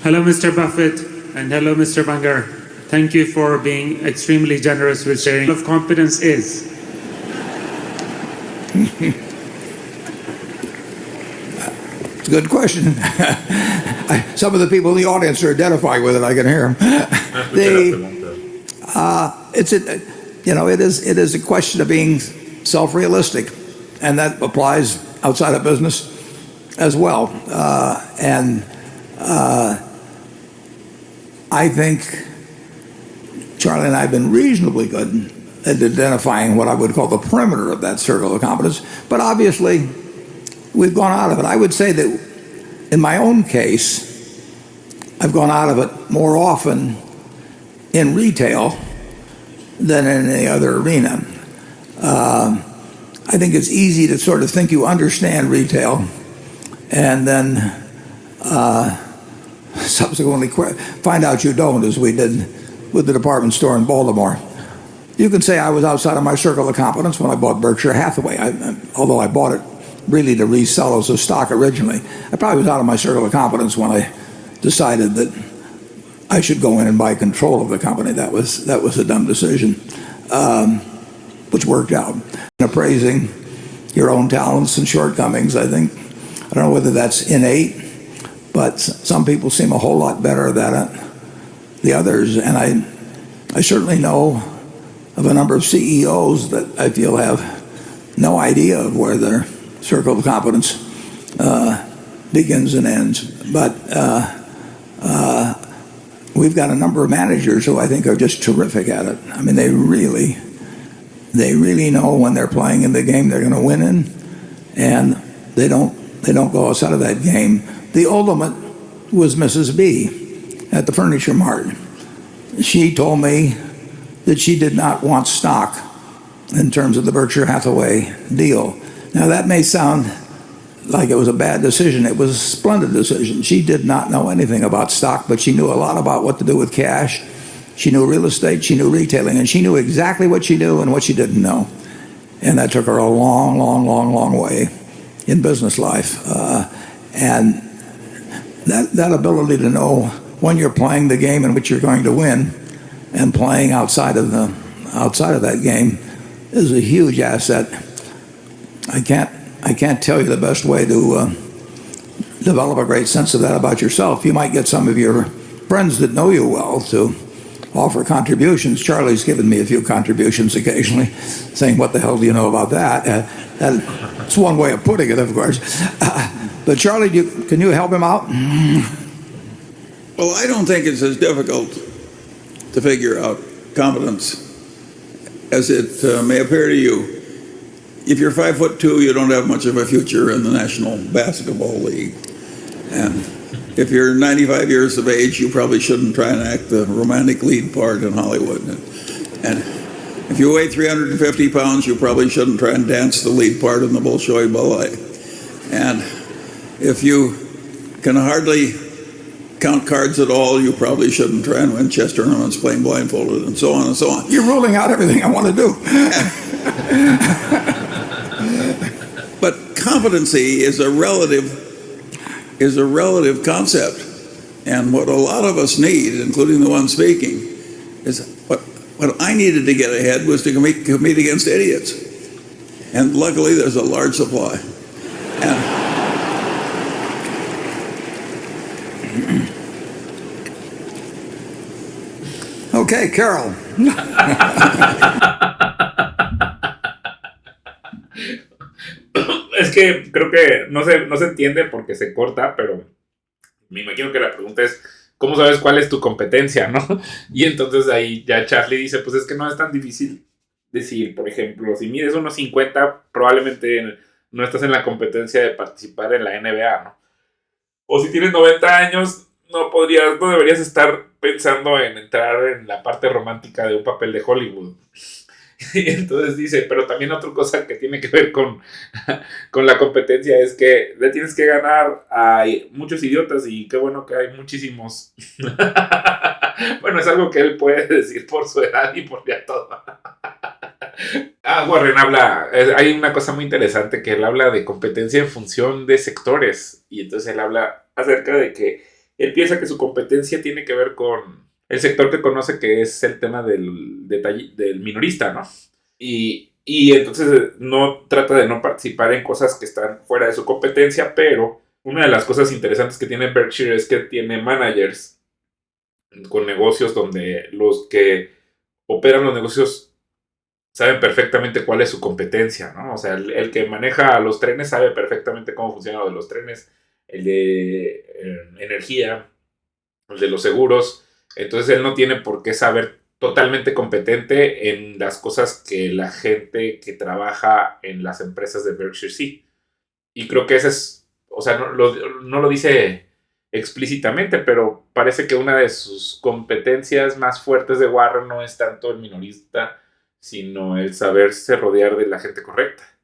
Hello, Mr. Buffett, and hello, Mr. Munger. Thank you for being extremely generous with sharing. What competence is? It's a good question. Some of the people in the audience are identifying with it. I can hear them. It is a question of being self-realistic, and that applies outside of business as well. I think Charlie and I have been reasonably good at identifying what I would call the perimeter of that circle of competence, but obviously we've gone out of it. I would say that in my own case, I've gone out of it more often in retail than in any other arena. I think it's easy to sort of think you understand retail and then subsequently find out you don't, as we did with the department store in Baltimore. You can say I was outside of my circle of competence when I bought Berkshire Hathaway, although I bought it really to resell as a stock originally. I probably was out of my circle of competence when I decided that I should go in and buy control of the company. That was a dumb decision, which worked out. Appraising your own talents and shortcomings, I think. I don't know whether that's innate, but some people seem a whole lot better than the others. And I certainly know of a number of CEOs that I feel have no idea of where their circle of competence begins and ends. But we've got a number of managers who I think are just terrific at it. I mean, they really know when they're playing in the game they're going to win in, and they don't go outside of that game. The ultimate was Mrs. B at the Furniture Mart. She told me that she did not want stock in terms of the Berkshire Hathaway deal. Now, that may sound like it was a bad decision. It was a splendid decision. She did not know anything about stock, but she knew a lot about what to do with cash. She knew real estate, she knew retailing, and she knew exactly what she knew and what she didn't know. And that took her a long way in business life. And that ability to know when you're playing the game in which you're going to win and playing outside of that game is a huge asset. I can't tell you the best way to develop a great sense of that about yourself. You might get some of your friends that know you well to offer contributions. Charlie's given me a few contributions occasionally, saying, "What the hell do you know about that?" That's one way of putting it, of course. But Charlie, can you help him out? Well, I don't think it's as difficult to figure out competence as it may appear to you. If you're 5'2", you don't have much of a future in the National Basketball League. And if you're 95 years of age, you probably shouldn't try and act the romantic lead part in Hollywood. And if you weigh 350 pounds, you probably shouldn't try and dance the lead part in the Bolshoi Ballet. And if you can hardly count cards at all, you probably shouldn't try and win chess tournaments playing blindfolded, and so on and so on. You're ruling out everything I want to do. But competency is a relative concept, and what a lot of us need, including the one speaking, is what I needed to get ahead was to compete against idiots, and luckily there's a large supply. Okay, Carol. Es que creo que no se entiende porque se corta, pero me imagino que la pregunta es ¿cómo sabes cuál es tu competencia, no? Y entonces ahí ya Charlie dice, pues es que no es tan difícil decir, por ejemplo, si mides unos 50, probablemente no estás en la competencia de participar en la NBA, ¿no? O si tienes 90 años, no deberías estar pensando en entrar en la parte romántica de un papel de Hollywood. Y entonces dice, pero también otra cosa que tiene que ver con la competencia es que le tienes que ganar a muchos idiotas, y qué bueno que hay muchísimos. Bueno, es algo que él puede decir por su edad y por ya todo. Warren hay una cosa muy interesante que él habla de competencia en función de sectores, y entonces él habla acerca de que él piensa que su competencia tiene que ver con el sector que conoce, que es el tema del minorista, ¿no? Y entonces no trata de no participar en cosas que están fuera de su competencia, pero una de las cosas interesantes que tiene Berkshire es que tiene managers con negocios donde los que operan los negocios saben perfectamente cuál es su competencia, ¿no? O sea, el que maneja los trenes sabe perfectamente cómo funciona lo de los trenes, el de energía, el de los seguros. Entonces él no tiene por qué saber totalmente competente en las cosas que la gente que trabaja en las empresas de Berkshire sí. Y creo que ese es, o sea, no lo dice explícitamente, pero parece que una de sus competencias más fuertes de Warren no es tanto el minorista, sino el saberse rodear de la gente correcta.